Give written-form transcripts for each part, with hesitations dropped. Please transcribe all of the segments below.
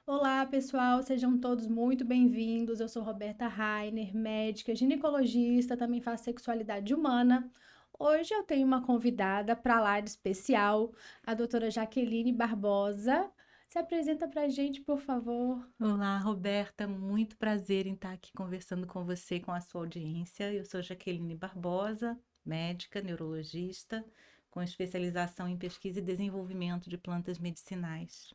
Olá, pessoal, sejam todos muito bem-vindos. Eu sou Roberta Rainer, médica, ginecologista, também faço sexualidade humana. Hoje eu tenho uma convidada para lá de especial, a doutora Jaqueline Barbosa. Se apresenta para a gente, por favor. Olá, Roberta, muito prazer em estar aqui conversando com você e com a sua audiência. Eu sou Jaqueline Barbosa, médica, neurologista, com especialização em pesquisa e desenvolvimento de plantas medicinais.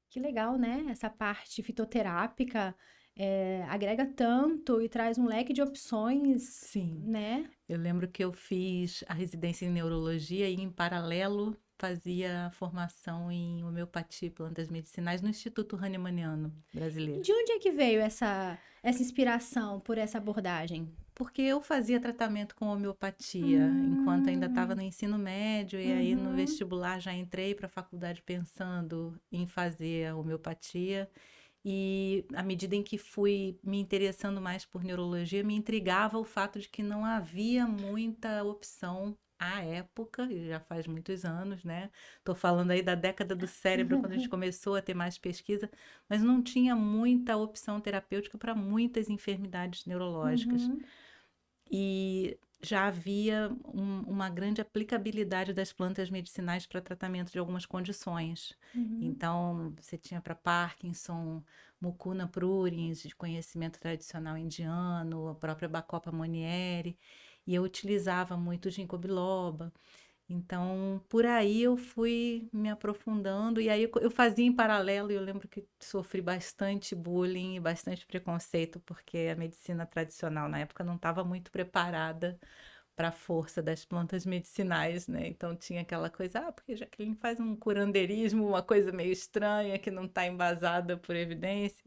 Que legal, né? Essa parte fitoterápica agrega tanto e traz um leque de opções, Sim, né? eu lembro que eu fiz a residência em neurologia e, em paralelo, fazia formação em homeopatia e plantas medicinais no Instituto Hahnemanniano brasileiro. De onde é que veio essa inspiração por essa abordagem? Porque eu fazia tratamento com homeopatia enquanto ainda estava Hum, no ensino médio, e aí no uhum. vestibular já entrei para a faculdade pensando em fazer a homeopatia. E à medida em que fui me interessando mais por neurologia, me intrigava o fato de que não havia muita opção à época, e já faz muitos anos, né? Estou falando aí da década do cérebro, quando a gente começou a ter mais pesquisa, mas não tinha muita opção terapêutica para muitas enfermidades neurológicas. Uhum, E já havia uma grande aplicabilidade das plantas medicinais para tratamento de algumas condições. uhum. Então, você tinha para Parkinson, Mucuna pruriens, de conhecimento tradicional indiano, a própria Bacopa monnieri, e eu utilizava muito o ginkgo biloba. Então, por aí eu fui me aprofundando, e aí eu fazia em paralelo, e eu lembro que sofri bastante bullying e bastante preconceito, porque a medicina tradicional na época não estava muito preparada para a força das plantas medicinais, né? Então tinha aquela coisa, porque Jaqueline faz um curandeirismo, uma coisa meio estranha, que não está embasada por evidência,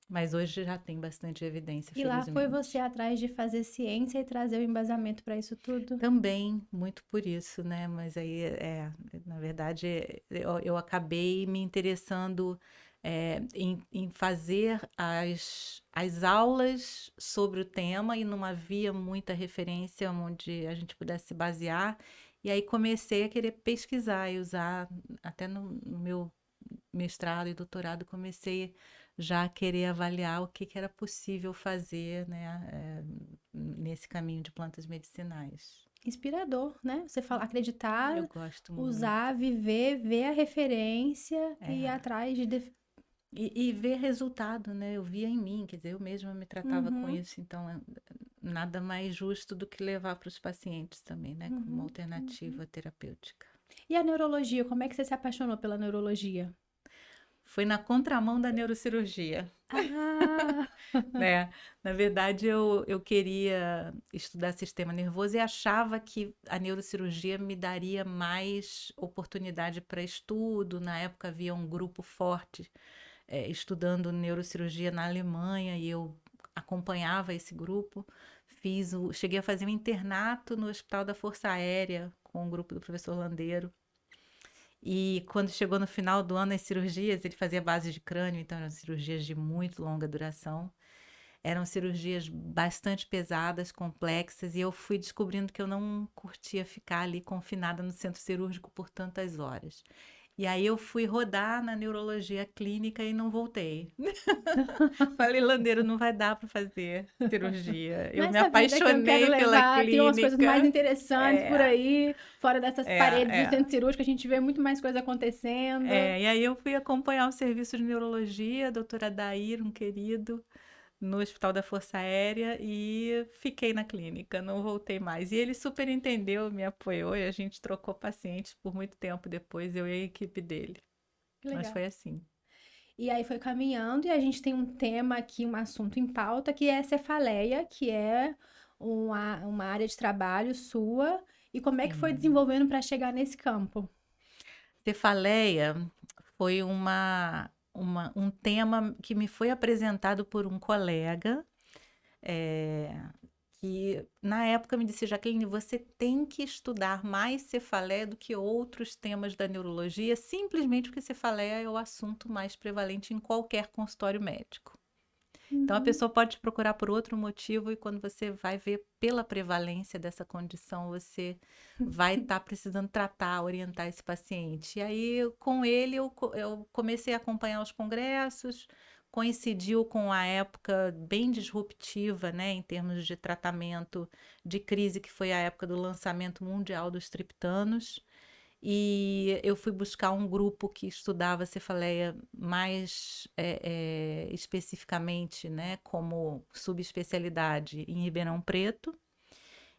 mas hoje já tem bastante evidência, E lá foi você felizmente. atrás de fazer ciência e trazer o embasamento para isso tudo? Também, muito por isso, né? Mas aí, na verdade, eu acabei me interessando em fazer as aulas sobre o tema e não havia muita referência onde a gente pudesse se basear. E aí comecei a querer pesquisar e usar, até no meu mestrado e doutorado, comecei já a querer avaliar o que era possível fazer, né, nesse caminho de plantas medicinais. Inspirador, né? Você fala, Eu acreditar, gosto muito. usar, viver, ver a referência e ir É. atrás de. E ver resultado, né? Eu via em mim, quer dizer, eu mesma me tratava com Uhum, isso, então nada mais justo do que levar para os pacientes também, né? Como uma uhum, uhum. alternativa terapêutica. E a neurologia, como é que você se apaixonou pela neurologia? Foi na contramão da neurocirurgia. Ah, Né? Na verdade, eu queria estudar sistema nervoso e achava que a neurocirurgia me daria mais oportunidade para estudo. Na época havia um grupo forte estudando neurocirurgia na Alemanha e eu acompanhava esse grupo. Cheguei a fazer um internato no Hospital da Força Aérea com o grupo do professor Landeiro. E quando chegou no final do ano as cirurgias, ele fazia base de crânio, então eram cirurgias de muito longa duração. Eram cirurgias bastante pesadas, complexas, e eu fui descobrindo que eu não curtia ficar ali confinada no centro cirúrgico por tantas horas. E aí eu fui rodar na neurologia clínica e não voltei. Falei, Landeiro, não vai dar para fazer cirurgia. Eu me nessa vida que eu quero apaixonei pela levar, tem umas coisas mais clínica. interessantes por É, aí, fora dessas é, paredes do é. centro cirúrgico, a gente vê muito mais coisa acontecendo. E aí eu fui acompanhar o serviço de neurologia, a doutora Dair, um querido, no Hospital da Força Aérea e fiquei na clínica, não voltei mais. E ele super entendeu, me apoiou e a gente trocou pacientes por muito tempo depois, eu e a equipe dele. Que Mas legal. foi assim. E aí foi caminhando e a gente tem um tema aqui, um assunto em pauta, que é cefaleia, que é uma área de trabalho sua. E como é que foi Sim. desenvolvendo para chegar nesse campo? Cefaleia foi um tema que me foi apresentado por um colega, é, que na época me disse, Jaqueline, você tem que estudar mais cefaleia do que outros temas da neurologia, simplesmente porque cefaleia é o assunto mais prevalente em qualquer consultório médico. Então, a Uhum. pessoa pode te procurar por outro motivo e quando você vai ver pela prevalência dessa condição, você vai estar precisando tratar, orientar esse paciente. E aí, com ele, eu comecei a acompanhar os congressos, coincidiu com a época bem disruptiva, né, em termos de tratamento de crise, que foi a época do lançamento mundial dos triptanos. E eu fui buscar um grupo que estudava cefaleia mais especificamente, né, como subespecialidade em Ribeirão Preto.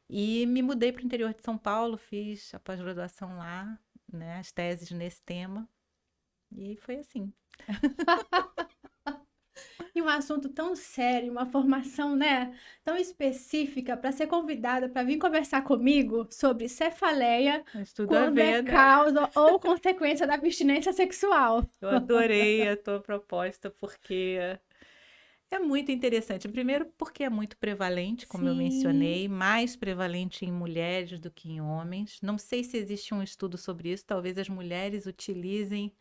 E me mudei para o interior de São Paulo, fiz a pós-graduação lá, né, as teses nesse tema. E foi assim. E um assunto tão sério, uma formação, né, tão específica para ser convidada para vir conversar comigo sobre cefaleia Mas tudo a quando é ver, né? causa ou consequência da abstinência sexual. Eu adorei a tua proposta porque é muito interessante. Primeiro, porque é muito prevalente, como eu Sim. mencionei, mais prevalente em mulheres do que em homens. Não sei se existe um estudo sobre isso, talvez as mulheres utilizem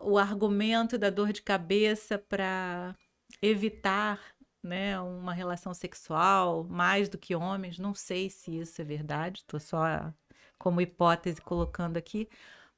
o argumento da dor de cabeça para evitar, né, uma relação sexual mais do que homens. Não sei se isso é verdade, estou só como hipótese colocando aqui.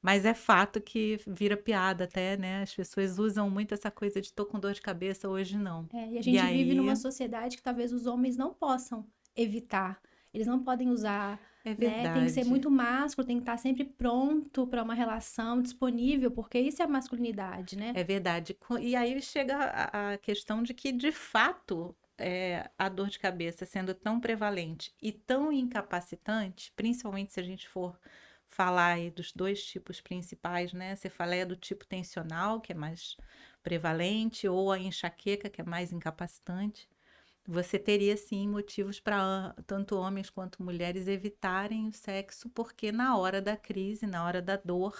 Mas é fato que vira piada até, né? As pessoas usam muito essa coisa de tô com dor de cabeça, hoje não. É, e a E gente vive aí, numa sociedade que talvez os homens não possam evitar. Eles não podem usar, é né? Tem que ser verdade. muito másculo, tem que estar sempre pronto para uma relação, disponível, porque isso é a masculinidade, né? É verdade. E aí chega a questão de que, de fato, a dor de cabeça sendo tão prevalente e tão incapacitante, principalmente se a gente for falar aí dos dois tipos principais, né? Cefaleia do tipo tensional, que é mais prevalente, ou a enxaqueca, que é mais incapacitante. Você teria sim motivos para tanto homens quanto mulheres evitarem o sexo, porque na hora da crise, na hora da dor,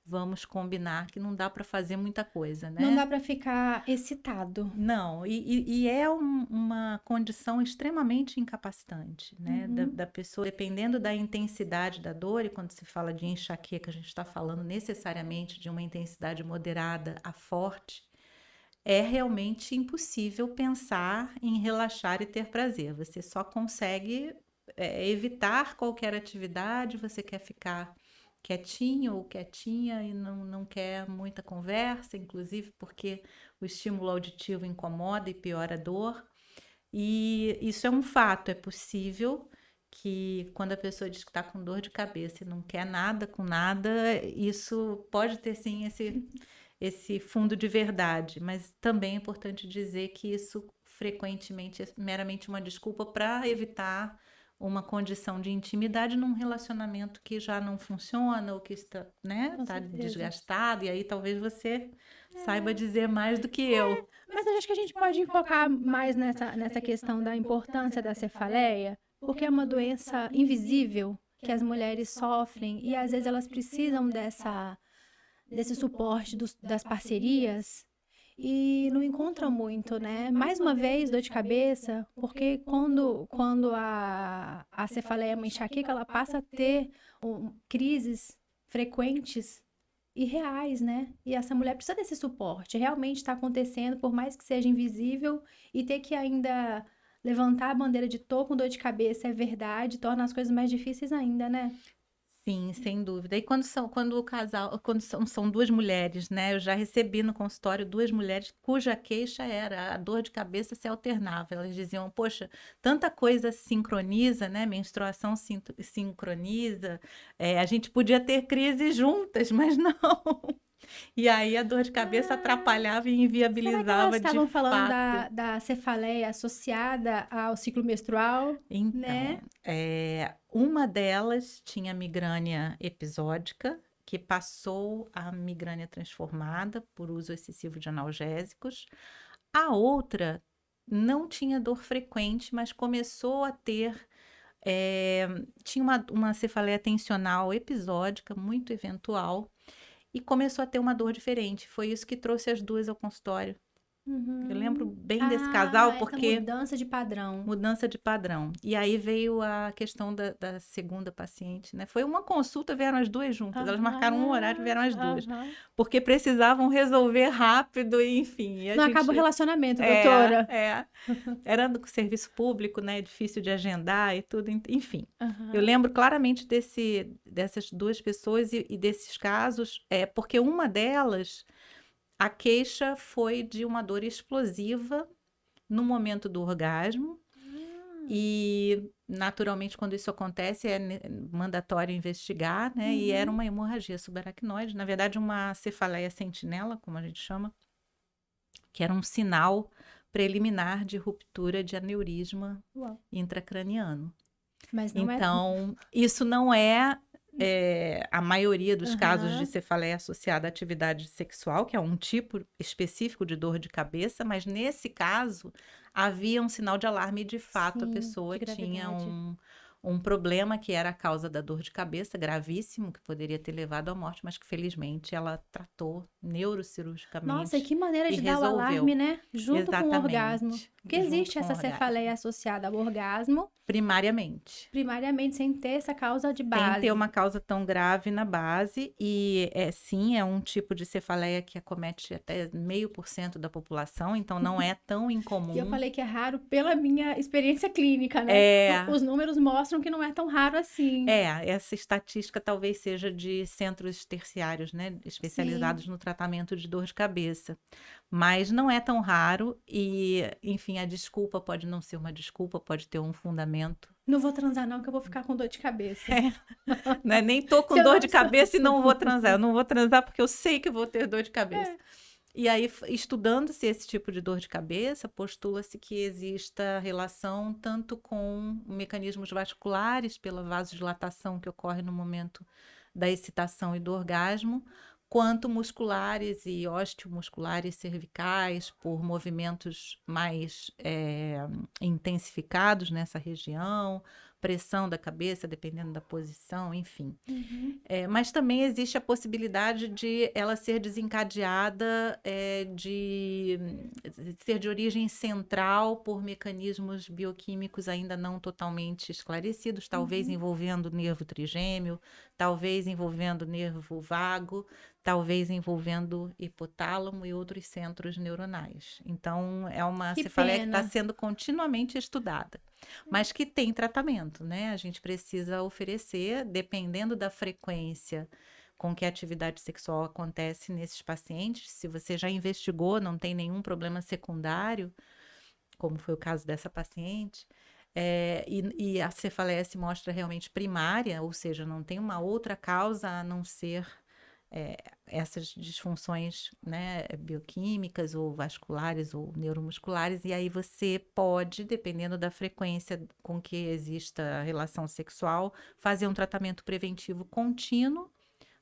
vamos combinar que não dá para fazer muita coisa, Não né? dá para ficar excitado. Não, e é uma condição extremamente incapacitante, né? Da, Uhum. da pessoa, dependendo da intensidade da dor, e quando se fala de enxaqueca, a gente está falando necessariamente de uma intensidade moderada a forte, é realmente impossível pensar em relaxar e ter prazer. Você só consegue evitar qualquer atividade, você quer ficar quietinho ou quietinha e não quer muita conversa, inclusive porque o estímulo auditivo incomoda e piora a dor. E isso é um fato, é possível que quando a pessoa diz que está com dor de cabeça e não quer nada com nada, isso pode ter sim esse fundo de verdade, mas também é importante dizer que isso frequentemente é meramente uma desculpa para evitar uma condição de intimidade num relacionamento que já não funciona ou que está, né, Com tá certeza. desgastado, e aí talvez você saiba dizer mais do que eu. Mas eu acho que a gente pode focar mais nessa questão da importância da cefaleia, porque é uma doença invisível que as mulheres sofrem e às vezes elas precisam desse suporte das parcerias e não encontram muito, né? Mais uma vez, dor de cabeça, porque quando a cefaleia é uma enxaqueca, ela passa a ter crises frequentes e reais, né? E essa mulher precisa desse suporte. Realmente está acontecendo, por mais que seja invisível, e ter que ainda levantar a bandeira de tô com dor de cabeça é verdade, torna as coisas mais difíceis ainda, né? Sim, sem dúvida. E quando o casal, quando são duas mulheres, né? Eu já recebi no consultório duas mulheres cuja queixa era a dor de cabeça se alternava. Elas diziam, poxa, tanta coisa sincroniza, né? Menstruação sincroniza, a gente podia ter crise juntas, mas não. E aí a dor de cabeça Ah, atrapalhava e será que elas inviabilizava de estavam falando fato. da cefaleia associada ao ciclo menstrual, Então, né? uma delas tinha migrânia episódica, que passou a migrânia transformada por uso excessivo de analgésicos. A outra não tinha dor frequente, mas começou a ter. Tinha uma cefaleia tensional episódica, muito eventual, e começou a ter uma dor diferente. Foi isso que trouxe as duas ao consultório. Eu lembro Uhum. bem desse casal Essa porque mudança de padrão. mudança de padrão. E aí veio a questão da segunda paciente, né? Foi uma consulta, vieram as duas juntas. Elas marcaram um horário, Aham, vieram as duas. aham. Porque precisavam resolver rápido, e, enfim. E a Não acaba o gente. relacionamento, É, doutora. é. Era do serviço público, né? Difícil de agendar e tudo, enfim. Eu Aham. lembro claramente dessas duas pessoas e desses casos, porque uma delas, a queixa foi de uma dor explosiva no momento do orgasmo. Ah, E, naturalmente, quando isso acontece, é mandatório investigar, né? E era uhum. uma hemorragia subaracnoide, na verdade, uma cefaleia sentinela, como a gente chama, que era um sinal preliminar de ruptura de aneurisma Uau. intracraniano. Mas não é. Então, isso não é, a maioria dos casos de Aham. cefaleia associada à atividade sexual, que é um tipo específico de dor de cabeça, mas nesse caso havia um sinal de alarme e de fato a Sim, pessoa de tinha gravidade. um problema que era a causa da dor de cabeça, gravíssimo, que poderia ter levado à morte, mas que felizmente ela tratou Nossa, e neurocirurgicamente que maneira e de dar o alarme, resolveu. né? Junto com o orgasmo. Exatamente, Porque junto existe com o essa cefaleia orgasmo. associada ao orgasmo, Primariamente. primariamente sem ter essa causa de Sem ter base. uma causa tão grave na base, e sim, é um tipo de cefaleia que acomete até 0,5% da população, então não é tão E eu incomum. falei que é raro pela minha experiência clínica, né? É, Os números mostram que não é tão raro assim. essa estatística talvez seja de centros terciários, né, especializados Sim. no tratamento de dor de cabeça, mas não é tão raro e, enfim, a desculpa pode não ser uma desculpa, pode ter um fundamento. Não vou transar, não, que eu vou ficar com dor de cabeça. Né? Nem tô Se com eu dor não de sou. cabeça e não vou transar. Eu não vou transar porque eu sei que eu vou ter dor de cabeça. É. E aí, estudando-se esse tipo de dor de cabeça, postula-se que exista relação tanto com mecanismos vasculares, pela vasodilatação que ocorre no momento da excitação e do orgasmo, quanto musculares e osteomusculares cervicais, por movimentos mais intensificados nessa região, pressão da cabeça, dependendo da posição, enfim. Uhum. Mas também existe a possibilidade de ela ser desencadeada, de ser de origem central por mecanismos bioquímicos ainda não totalmente esclarecidos, talvez Uhum. envolvendo nervo trigêmeo, talvez envolvendo nervo vago, talvez envolvendo hipotálamo e outros centros neuronais. Então, é uma Que cefaleia que está pena. sendo continuamente estudada, mas que tem tratamento, né? A gente precisa oferecer, dependendo da frequência com que a atividade sexual acontece nesses pacientes. Se você já investigou, não tem nenhum problema secundário, como foi o caso dessa paciente, e a cefaleia se mostra realmente primária, ou seja, não tem uma outra causa a não ser essas disfunções, né, bioquímicas ou vasculares ou neuromusculares, e aí você pode, dependendo da frequência com que exista a relação sexual, fazer um tratamento preventivo contínuo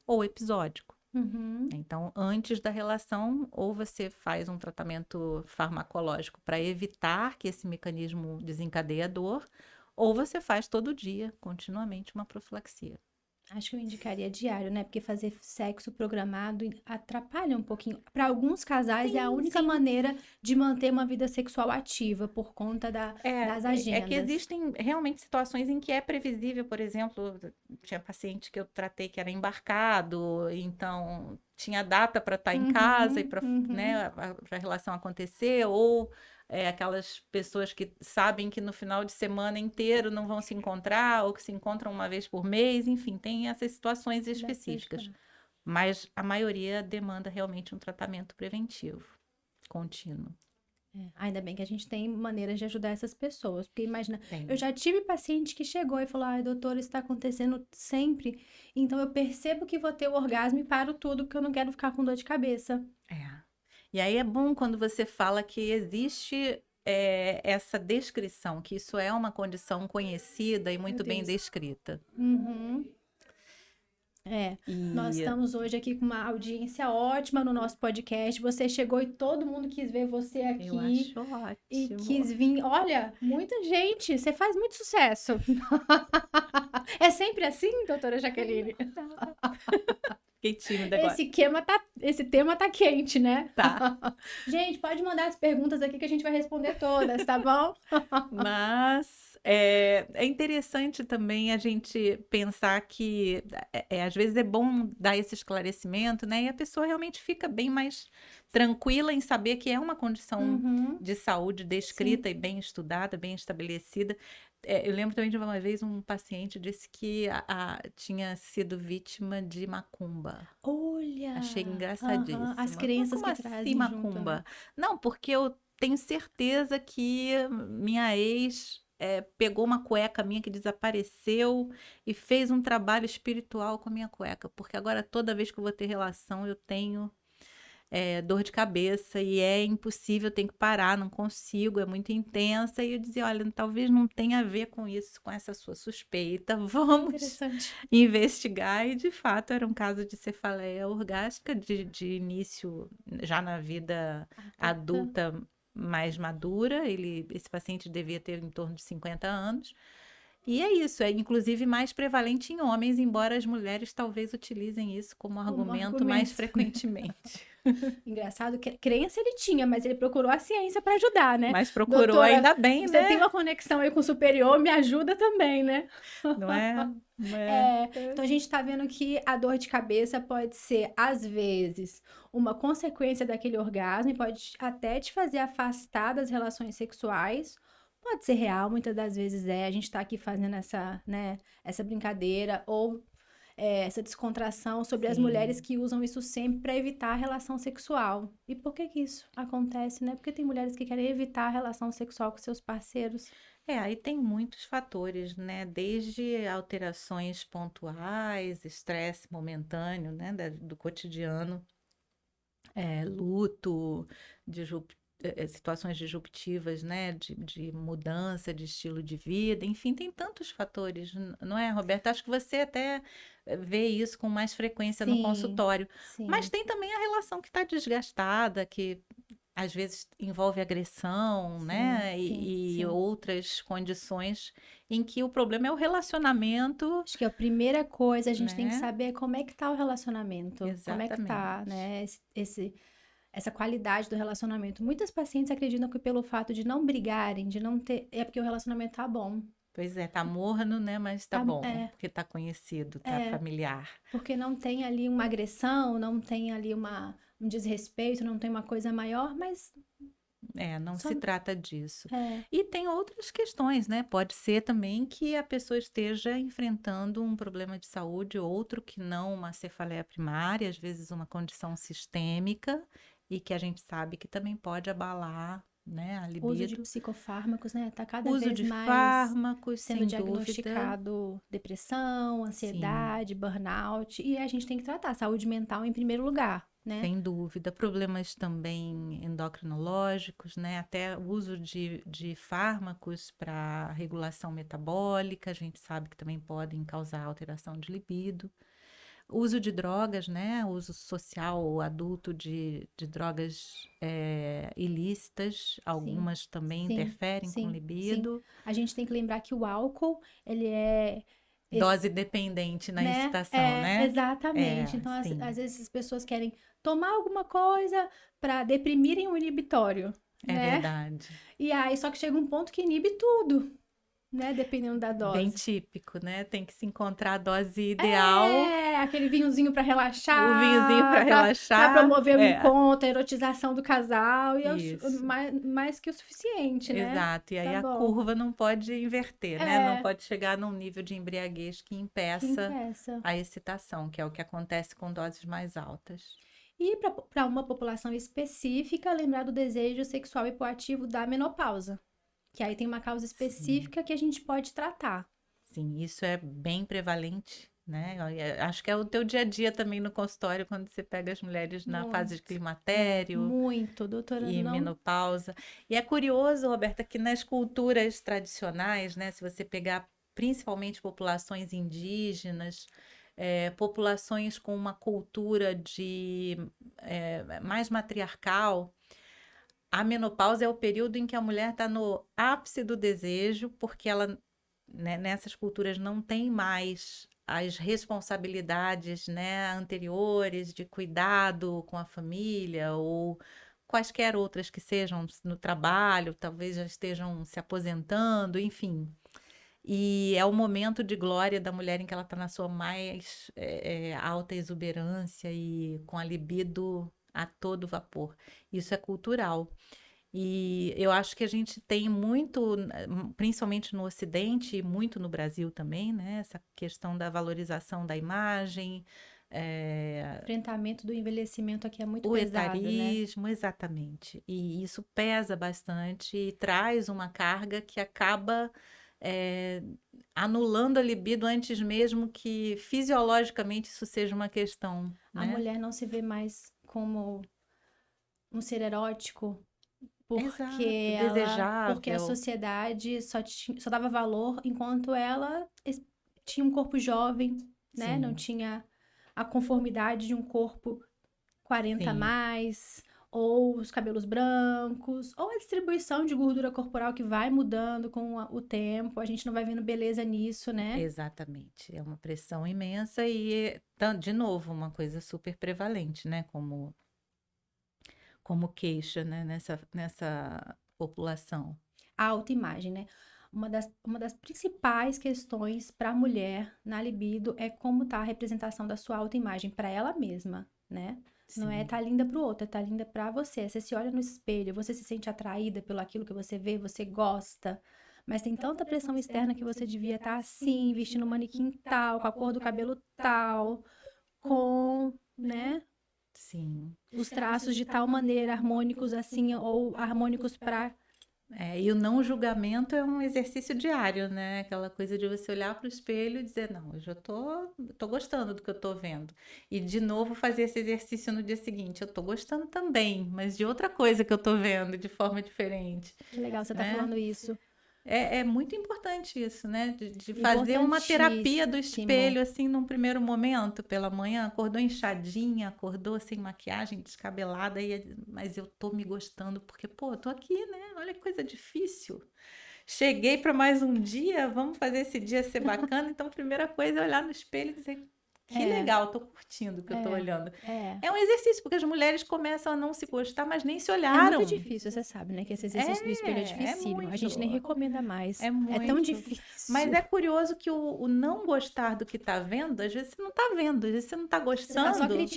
ou episódico. Uhum. Então, antes da relação, ou você faz um tratamento farmacológico para evitar que esse mecanismo desencadeie a dor, ou você faz todo dia, continuamente, uma profilaxia. Acho que eu indicaria diário, né? Porque fazer sexo programado atrapalha um pouquinho. Para alguns casais é a Sim, única sim. maneira de manter uma vida sexual ativa por conta das É que agendas. existem realmente situações em que é previsível, por exemplo, tinha paciente que eu tratei que era embarcado, então tinha data para estar em casa e Uhum, para, né, uhum. a relação acontecer, ou aquelas pessoas que sabem que no final de semana inteiro não vão se encontrar, ou que se encontram uma vez por mês, enfim, tem essas situações Bastante específicas. claro. Mas a maioria demanda realmente um tratamento preventivo, contínuo. Ainda bem que a gente tem maneiras de ajudar essas pessoas. Porque imagina, eu Tem. já tive paciente que chegou e falou: ai, doutor, isso está acontecendo sempre. Então eu percebo que vou ter o orgasmo e paro tudo porque eu não quero ficar com dor de cabeça. É. E aí é bom quando você fala que existe essa descrição, que isso é uma condição conhecida e Meu muito bem Deus. descrita. Uhum. Nós E estamos hoje aqui com uma audiência ótima no nosso podcast. Você chegou e todo mundo quis ver você eu aqui acho e ótimo. quis vir. Olha, muita gente, você faz muito sucesso. É sempre assim, doutora Jaqueline? Fiquei tímida agora. Esse tema tá quente, né? Tá. Gente, pode mandar as perguntas aqui que a gente vai responder todas, tá bom? Mas é interessante também a gente pensar que às vezes é bom dar esse esclarecimento, né? E a pessoa realmente fica bem mais tranquila em saber que é uma condição Uhum, de saúde sim. descrita e bem estudada, bem estabelecida. Eu lembro também de uma vez um paciente disse que tinha sido vítima de macumba. Achei Olha! Aham, as engraçadíssima. Mas crenças como que assim trazem junto, né? macumba? Não, porque eu tenho certeza que minha ex pegou uma cueca minha que desapareceu e fez um trabalho espiritual com a minha cueca, porque agora toda vez que eu vou ter relação eu tenho dor de cabeça e é impossível, eu tenho que parar, não consigo, é muito intensa. E eu dizia, olha, talvez não tenha a ver com isso, com essa sua suspeita, vamos Interessante. investigar. E de fato era um caso de cefaleia orgástica de início já na vida Adulta. adulta mais madura. Esse paciente devia ter em torno de 50 anos. E é isso, é inclusive mais prevalente em homens, embora as mulheres talvez utilizem isso como Como argumento mais argumento. frequentemente. Engraçado que crença ele tinha, mas ele procurou a ciência para ajudar, né? Mas procurou Doutora, ainda bem, você tem né? uma conexão aí com o superior, me ajuda também, né? Não é? Não é? É, então a gente tá vendo que a dor de cabeça pode ser, às vezes, uma consequência daquele orgasmo e pode até te fazer afastar das relações sexuais. Pode ser real, muitas das vezes é. A gente tá aqui fazendo essa, né, essa brincadeira ou essa descontração sobre as mulheres Sim. que usam isso sempre para evitar a relação sexual. E por que que isso acontece, né? Porque tem mulheres que querem evitar a relação sexual com seus parceiros. Aí tem muitos fatores, né? Desde alterações pontuais, estresse momentâneo, né? Do cotidiano, luto, situações disruptivas, né? De mudança de estilo de vida, enfim, tem tantos fatores, não é, Roberta? Acho que você até vê isso com mais frequência no Sim, consultório. Mas sim. tem também a relação que está desgastada, que às vezes envolve agressão, Sim, né? sim, E sim. outras condições em que o problema é o relacionamento, Acho que a primeira coisa a gente tem que né? saber é como é que tá o relacionamento, como é que tá, Exatamente. né, essa qualidade do relacionamento. Muitas pacientes acreditam que pelo fato de não brigarem, de não ter, é porque o relacionamento tá bom. Pois é, tá morno, né? Mas tá Tá, bom, porque tá conhecido, tá familiar. porque não tem ali uma agressão, não tem ali um desrespeito, não tem uma coisa maior, mas Não só se trata disso. é, E tem outras questões, né? Pode ser também que a pessoa esteja enfrentando um problema de saúde, outro que não uma cefaleia primária, às vezes uma condição sistêmica, e que a gente sabe que também pode abalar, né, a uso de libido. psicofármacos, né, tá cada Uso vez de mais fármacos, sendo sem dúvida, diagnosticado depressão, sim. ansiedade, burnout, e a gente tem que tratar a saúde mental em primeiro lugar, né? Sem dúvida, problemas também endocrinológicos, né? Até o uso de fármacos para regulação metabólica, a gente sabe que também podem causar alteração de libido. Uso de drogas, né? Uso social ou adulto de drogas ilícitas, Sim, algumas também sim, interferem com sim, sim. libido. A gente tem que lembrar que o álcool, ele é esse, Dose dependente na né? excitação, É, né? exatamente. Então, às Sim, vezes as pessoas querem tomar alguma coisa para deprimirem o inibitório, é né? verdade. E aí, só que chega um ponto que inibe tudo, né? Dependendo da Bem dose. típico, né? Tem que se encontrar a dose ideal. É, aquele vinhozinho para O vinhozinho para relaxar, para relaxar. promover o encontro, a erotização do casal, e é Isso. mais que o suficiente, né? Exato. E aí Tá a bom. curva não pode inverter, né? Não É, pode chegar num nível de embriaguez que que impeça impeça. a excitação, que é o que acontece com doses mais altas. E para uma população específica, lembrar do desejo sexual hipoativo da menopausa, que aí tem uma causa Sim. específica que a gente pode tratar. Sim, isso é bem prevalente, né? Acho que é o teu dia a dia também no consultório, quando você pega as mulheres na fase de Muito. É, climatério muito, doutora, e não. menopausa. E é curioso, Roberta, que nas culturas tradicionais, né, se você pegar principalmente populações indígenas, populações com uma cultura mais matriarcal, a menopausa é o período em que a mulher está no ápice do desejo, porque ela né, nessas culturas não tem mais as responsabilidades, né, anteriores de cuidado com a família ou quaisquer outras que sejam no trabalho, talvez já estejam se aposentando, enfim. E é o momento de glória da mulher em que ela está na sua mais alta exuberância e com a libido a todo vapor. Isso é cultural. E eu acho que a gente tem muito, principalmente no Ocidente e muito no Brasil também, né? Essa questão da valorização da imagem, O enfrentamento do envelhecimento aqui é muito o pesado, né? etarismo, exatamente. E isso pesa bastante e traz uma carga que acaba eh, anulando a libido antes mesmo que fisiologicamente isso seja uma questão, A né? mulher não se vê mais como um ser erótico, Exato, porque a desejável, sociedade só dava valor enquanto ela tinha um corpo jovem, né? Não sim, tinha a conformidade de um corpo 40 a sim. mais, ou os cabelos brancos, ou a distribuição de gordura corporal que vai mudando com o tempo. A gente não vai vendo beleza nisso, né? Exatamente, é uma pressão imensa e, de novo, uma coisa super prevalente, né, como queixa, né, nessa população. A autoimagem, né? Uma das principais questões para a mulher na libido é como tá a representação da sua autoimagem para ela mesma, né? Não é Sim, tá linda pro outro, é tá linda para você. Você se olha no espelho, você se sente atraída pelo aquilo que você vê, você gosta. Mas tem tanta pressão externa que você devia estar assim, vestindo um manequim tal, com a cor do cabelo tal, com, né, sim. os traços de tal maneira, harmônicos assim, ou harmônicos para. E o não julgamento é um exercício diário, né? Aquela coisa de você olhar para o espelho e dizer, não, hoje eu tô gostando do que eu tô vendo. E de novo fazer esse exercício no dia seguinte, eu tô gostando também, mas de outra coisa que eu tô vendo de forma diferente, Que legal você tá né? falando isso. É muito importante isso, né? De fazer uma terapia do Importantíssimo. espelho, assim, num primeiro momento, pela manhã, acordou inchadinha, acordou sem maquiagem, descabelada, mas eu tô me gostando, porque, pô, eu tô aqui, né? Olha que coisa difícil. Cheguei para mais um dia, vamos fazer esse dia ser bacana. Então, a primeira coisa é olhar no espelho e dizer, que É, legal, tô curtindo o que eu tô é, olhando. é. É um exercício, porque as mulheres começam a não se gostar, mas nem se É muito olharam. difícil, você sabe, né? Que esse exercício do espelho é É dificílimo. A gente nem muito. recomenda mais. É É tão muito. Mas difícil. é curioso que o não gostar do que tá vendo, às vezes você não tá vendo, às vezes você não tá Você tá só gostando,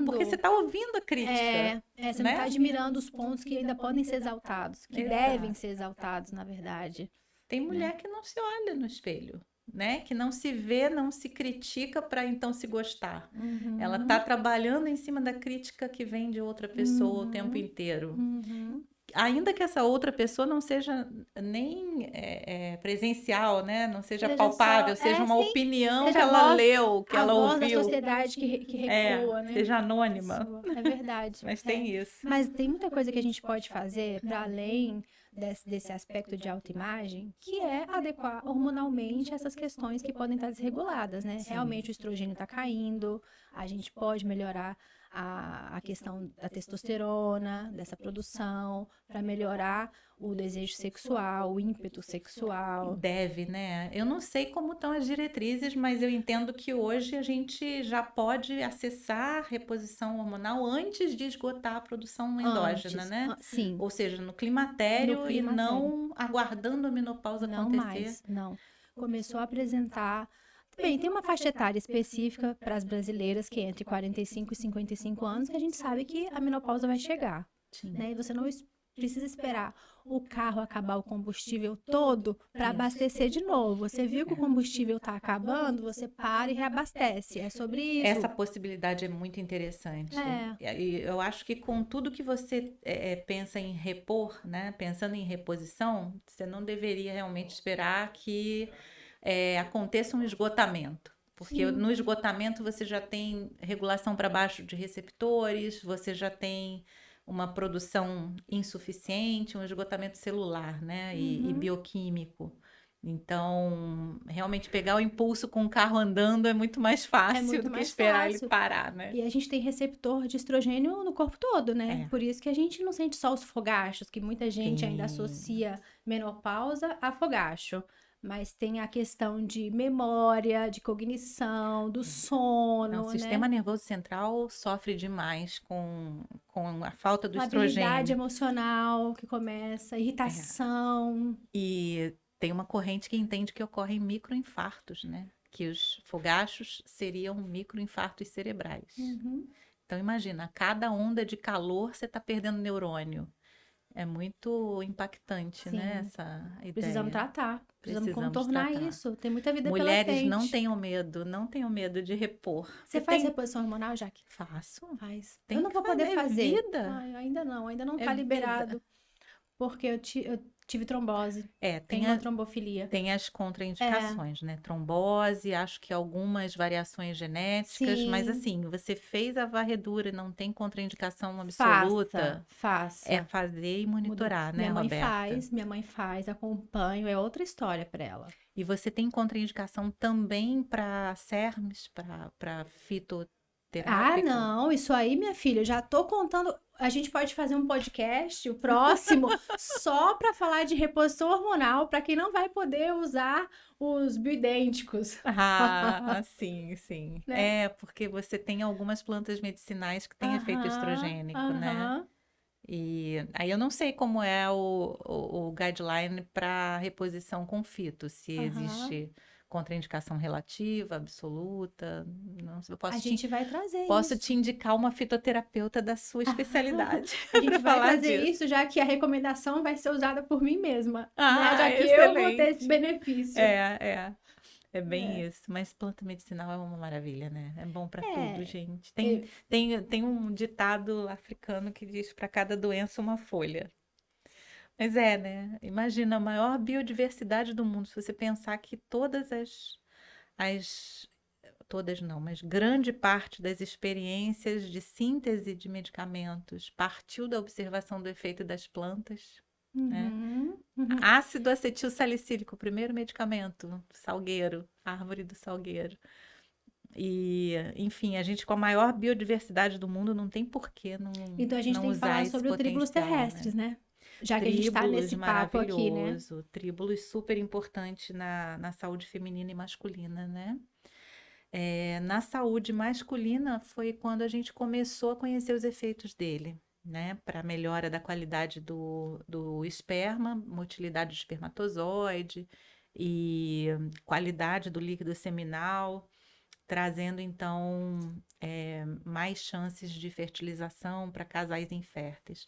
porque você criticando. tá ouvindo a crítica, Você não tá né? admirando os pontos que ainda podem ser exaltados, que devem Exato. ser exaltados, na verdade, Tem né? mulher que não se olha no espelho, né? Que não se vê, não se critica para então se gostar. Ela tá Uhum, trabalhando em cima da crítica que vem de outra pessoa o tempo uhum, inteiro. uhum. Ainda que essa outra pessoa não seja nem presencial, né? Não seja Seja só, palpável, seja uma sim, opinião que seja ela leu, que a ela voz da ouviu, sociedade que recua, né? seja A anônima, pessoa. É verdade. mas É. tem isso. Mas tem muita coisa que a gente pode fazer para além desse aspecto de autoimagem, que é adequar hormonalmente essas questões que podem estar desreguladas, né? Sim. Realmente o estrogênio está caindo, a gente pode melhorar a questão da testosterona, dessa produção, para melhorar o desejo sexual, o ímpeto sexual. Deve, né? Eu não sei como estão as diretrizes, mas eu entendo que hoje a gente já pode acessar reposição hormonal antes de esgotar a produção endógena, Antes, né? sim, Ou seja, no no climatério e climatério. não aguardando a menopausa Não acontecer. mais, não. Começou a apresentar. Bem, tem uma faixa etária específica para as brasileiras que é entre 45 e 55 anos, que a gente sabe que a menopausa vai chegar, Sim, né? E você não precisa esperar o carro acabar o combustível todo para isso. abastecer de novo. Você viu que o É. combustível está acabando, você para e reabastece. É sobre Essa isso. possibilidade é muito interessante. É, E eu acho que com tudo que você pensa em repor, né? Pensando em reposição, você não deveria realmente esperar que aconteça um esgotamento. Porque sim. no esgotamento você já tem regulação para baixo de receptores, você já tem uma produção insuficiente, um esgotamento celular, né? E Uhum. bioquímico. Então, realmente pegar o impulso com o carro andando é muito mais É fácil muito do que mais esperar ele fácil. parar, né? E a gente tem receptor de estrogênio no corpo todo, né? É, Por isso que a gente não sente só os fogachos, que muita gente ainda sim, associa menopausa a fogacho. mas tem a questão de memória, de cognição, do Não, o sono, né? sistema nervoso central sofre demais com a falta do Uma habilidade estrogênio. emocional que começa, É. irritação. E tem uma corrente que entende que ocorrem microinfartos, né? Que os fogachos seriam microinfartos cerebrais. Uhum. Então, imagina, a cada onda de calor você está perdendo neurônio. É muito impactante, né? Sim, Essa precisamos ideia. tratar, precisamos Precisamos contornar tratar. isso. Tem muita vida pela Mulheres não frente. tenham medo, não tenham medo de repor. Você Porque faz tem. reposição hormonal, Jaque? Faço. Faz. Eu Tem não que vou poder fazer. É fazer. vida. Ai, ainda não É tá vida. liberado, porque eu tive trombose, É, tenho uma trombofilia. tem as É, contraindicações, né? Trombose, acho que algumas variações genéticas, mas sim, assim, você fez a varredura e não tem contraindicação faça, absoluta, é faça. fazer e monitorar, né, Roberta? Minha mãe faz, acompanho, é outra história para ela. E você tem contraindicação também para CERMs, para Ah, fitoterápico? não, isso aí, minha filha, eu já tô contando. A gente pode fazer um podcast, o próximo, só para falar de reposição hormonal, para quem não vai poder usar os bioidênticos, Ah, sim, sim. né? É, porque você tem algumas plantas medicinais que têm efeito Aham, estrogênico, né? aham, E aí eu não sei como é o guideline para reposição com fito, se aham. existe contraindicação relativa, absoluta. Não sei, eu A gente vai trazer posso te isso. indicar uma fitoterapeuta da sua especialidade A para gente vai falar trazer disso. isso, já que a recomendação vai ser usada por mim mesma, né? Ah, Já que eu vou ter esse excelente. benefício. É, é bem É, isso. Mas planta medicinal é uma maravilha, né? É bom para tudo, é, gente. eu- Tem um ditado africano que diz para cada doença uma folha. Mas é, né? Imagina a maior biodiversidade do mundo. Se você pensar que as, todas não, mas grande parte das experiências de síntese de medicamentos partiu da observação do efeito das plantas, né? Uhum, uhum. Ácido acetil salicílico, o primeiro medicamento, salgueiro, árvore do salgueiro. E, enfim, a gente com a maior biodiversidade do mundo não tem por que Então a gente não tem que usar falar esse sobre o tríbulos potencial, né? terrestres, né? Já que a gente tá Tríbulos, nesse papo aqui, né? maravilhoso. Tríbulos super importante na saúde feminina e masculina, né? É, na saúde masculina foi quando a gente começou a conhecer os efeitos dele, né? Para melhora da qualidade do esperma, motilidade do espermatozoide e qualidade do líquido seminal, trazendo então mais chances de fertilização para casais inférteis.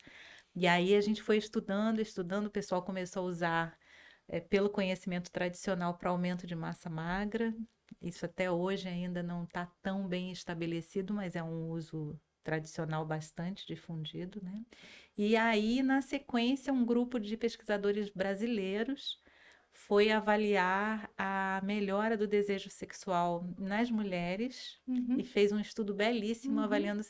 E aí a gente foi estudando, estudando, o pessoal começou a usar pelo conhecimento tradicional para aumento de massa magra. Isso até hoje ainda não está tão bem estabelecido, mas é um uso tradicional bastante difundido, né? E aí, na sequência, um grupo de pesquisadores brasileiros foi avaliar a melhora do desejo sexual nas mulheres e Uhum, fez um estudo belíssimo uhum, avaliando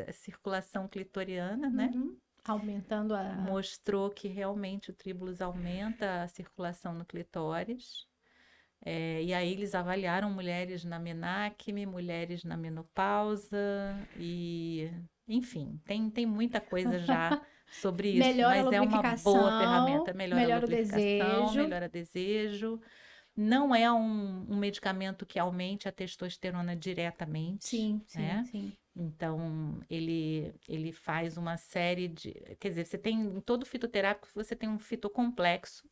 a circulação clitoriana, né? uhum. Aumentando a. Mostrou que realmente o tribulus aumenta a circulação no clitóris. E aí eles avaliaram mulheres na menarquia, mulheres na menopausa e, enfim, tem muita coisa já sobre isso, Melhora a mas é uma boa lubrificação, ferramenta, melhora a melhora o lubrificação, desejo. melhora desejo. Não é um medicamento que aumente a testosterona diretamente, Sim, sim, né? sim. Então, ele faz uma série de. Quer dizer, você tem. Em todo fitoterápico, você tem um fitocomplexo,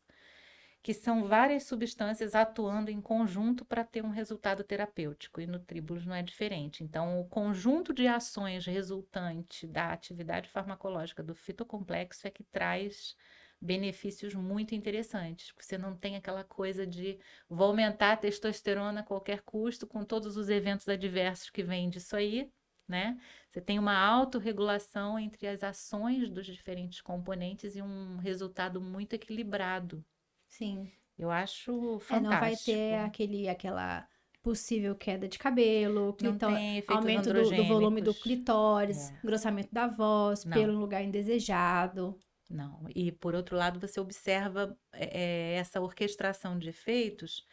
que são várias substâncias atuando em conjunto para ter um resultado terapêutico. E no Tribulus não é diferente. Então, o conjunto de ações resultante da atividade farmacológica do fitocomplexo é que traz benefícios muito interessantes. Você não tem aquela coisa de vou aumentar a testosterona a qualquer custo, com todos os eventos adversos que vêm disso aí, né? Você tem uma autorregulação entre as ações dos diferentes componentes e um resultado muito equilibrado. Sim. Eu acho Não vai ter fantástico. aquela possível queda de cabelo, Não tem efeitos aumento do volume do androgênicos. clitóris, É, engrossamento da voz, pelo não, em lugar indesejado. não. E por outro lado, você observa essa orquestração de efeitos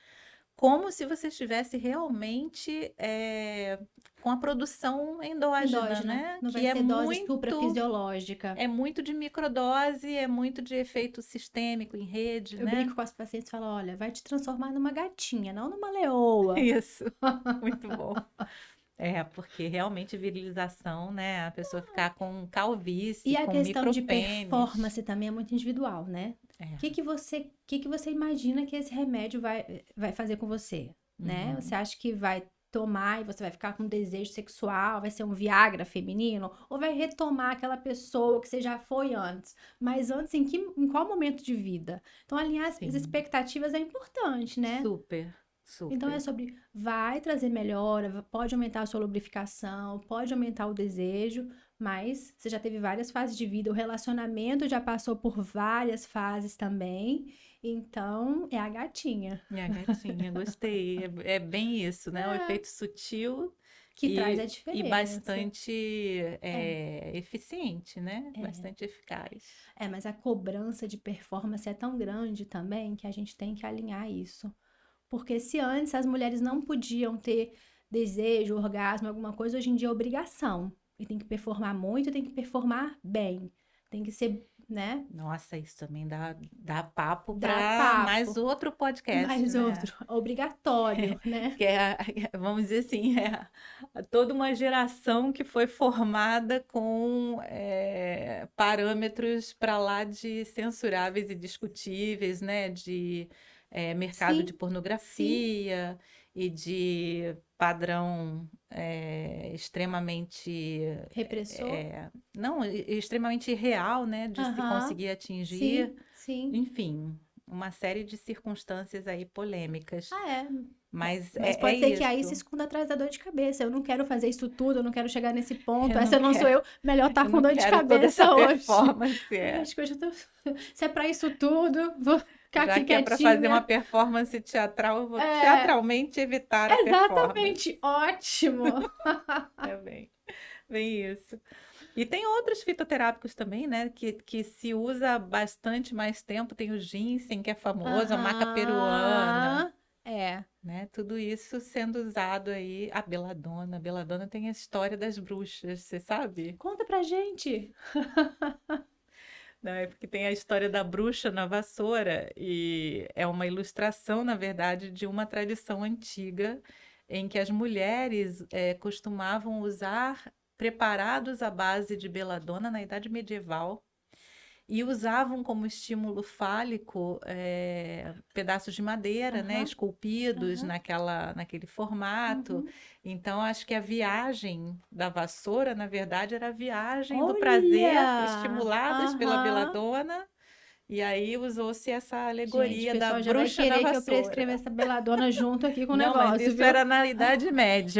como se você estivesse realmente com a produção endógena, Endógena. né? Não vai Que ser dose suprafisiológica. é muito de microdose, é muito de efeito sistêmico em rede, Eu né? brinco com as pacientes e falo, olha, vai te transformar numa gatinha, não numa leoa. Isso, muito bom. Porque realmente virilização, né? A pessoa ficar com calvície, E a com questão de micropênis. performance também é muito individual, né? O É. que que você imagina que esse remédio vai fazer com você, né? Uhum. Você acha que vai tomar e você vai ficar com desejo sexual, vai ser um Viagra feminino, ou vai retomar aquela pessoa que você já foi antes? Mas antes, em qual momento de vida? Então, alinhar as Sim, expectativas é importante, né? super, Então é super. sobre vai trazer melhora, pode aumentar a sua lubrificação, pode aumentar o desejo, mas você já teve várias fases de vida, o relacionamento já passou por várias fases também, então é a gatinha Minha gatinha, gostei. É bem isso, né? O efeito sutil que traz a e diferença. bastante É, eficiente, né? é, Bastante eficaz. mas a cobrança de performance é tão grande também que a gente tem que alinhar isso. Porque se antes as mulheres não podiam ter desejo, orgasmo, alguma coisa, hoje em dia é obrigação. E tem que performar muito, tem que performar bem. Tem que ser, né? Nossa, isso também dá papo Dá para mais papo. outro podcast, Mais né? outro, obrigatório, né? Que vamos dizer assim, toda uma geração que foi formada com parâmetros para lá de censuráveis e discutíveis, né? De mercado de Sim, sim. pornografia e de padrão extremamente Repressor? não, extremamente real, né? De se Aham. conseguir atingir, Sim, sim. enfim, uma série de circunstâncias aí polêmicas. Ah, é. Mas Mas é pode ser que aí se isso. esconda atrás da dor de cabeça. Eu não quero fazer isso tudo, eu não quero chegar nesse ponto. Eu não Essa não sou quero, eu. Melhor estar eu com não dor de quero toda essa cabeça hoje. performance. Ai, acho que hoje eu tô. Se é pra isso tudo, vou ficar Já aqui que é para fazer uma quietinha. performance teatral, eu vou É, teatralmente evitar a performance. exatamente. Ótimo. É bem isso. E tem outros fitoterápicos também, né? Que se usa há bastante mais tempo. Tem o ginseng, que é famoso, a maca peruana, Aham. É. né? Tudo isso sendo usado aí. A beladona. A beladona tem a história das bruxas, você sabe? Conta pra gente. Né? Porque tem a história da bruxa na vassoura, e é uma ilustração, na verdade, de uma tradição antiga em que as mulheres costumavam usar preparados à base de beladona na Idade Medieval e usavam como estímulo fálico pedaços de madeira, né, Aham, esculpidos aham. naquele formato. Uhum. Então, acho que a viagem da vassoura, na verdade, era a viagem do prazer, Olha! estimuladas pela Aham. beladona, e aí usou-se essa Gente, o alegoria da pessoal já vai bruxa na querer que eu vassoura. prescreva essa beladona junto aqui com o Não, mas negócio, isso viu? era na Idade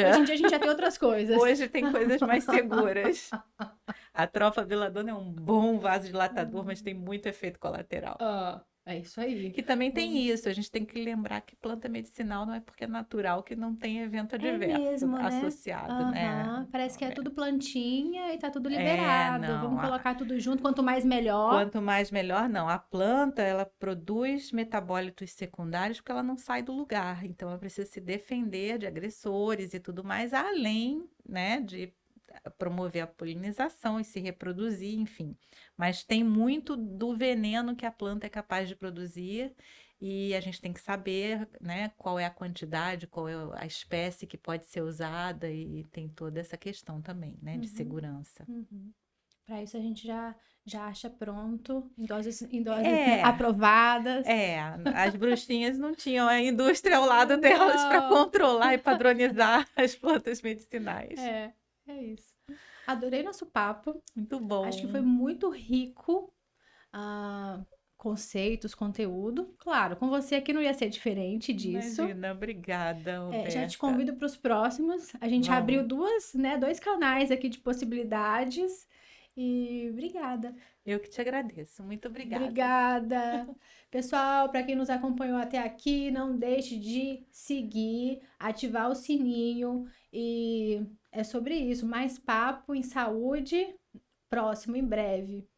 Hoje em Média. dia a gente já tem outras coisas. Hoje tem coisas mais seguras. A trofa beladona é um bom vasodilatador, mas tem muito efeito colateral. Ah, é isso aí. Que também tem Bom, isso, a gente tem que lembrar que planta medicinal não é porque é natural que não tem evento é adverso mesmo, né? associado, né? Aham. Parece que é É, tudo plantinha e tá tudo liberado. não. Vamos colocar tudo junto, quanto mais melhor. Quanto mais melhor, não. A planta, ela produz metabólitos secundários porque ela não sai do lugar. Então, ela precisa se defender de agressores e tudo mais, além, né, de promover a polinização e se reproduzir, enfim. Mas tem muito do veneno que a planta é capaz de produzir e a gente tem que saber, né, qual é a quantidade, qual é a espécie que pode ser usada e tem toda essa questão também, né, de Uhum, segurança. uhum. Para isso a gente já acha pronto, em doses É, aprovadas. as bruxinhas não tinham a indústria ao lado delas para Não. controlar e padronizar as plantas medicinais. É, é isso. Adorei nosso papo. Muito Acho que foi bom. muito rico, ah, conceitos, conteúdo. Claro, com você aqui não ia ser diferente disso. Imagina, obrigada, Já te Roberta. convido para os próximos. A gente abriu Vamos. dois canais aqui de possibilidades. E obrigada. Eu que te agradeço. Muito obrigada. Obrigada. Pessoal, para quem nos acompanhou até aqui, não deixe de seguir, ativar o sininho. E é sobre isso. Mais papo em saúde, próximo, em breve.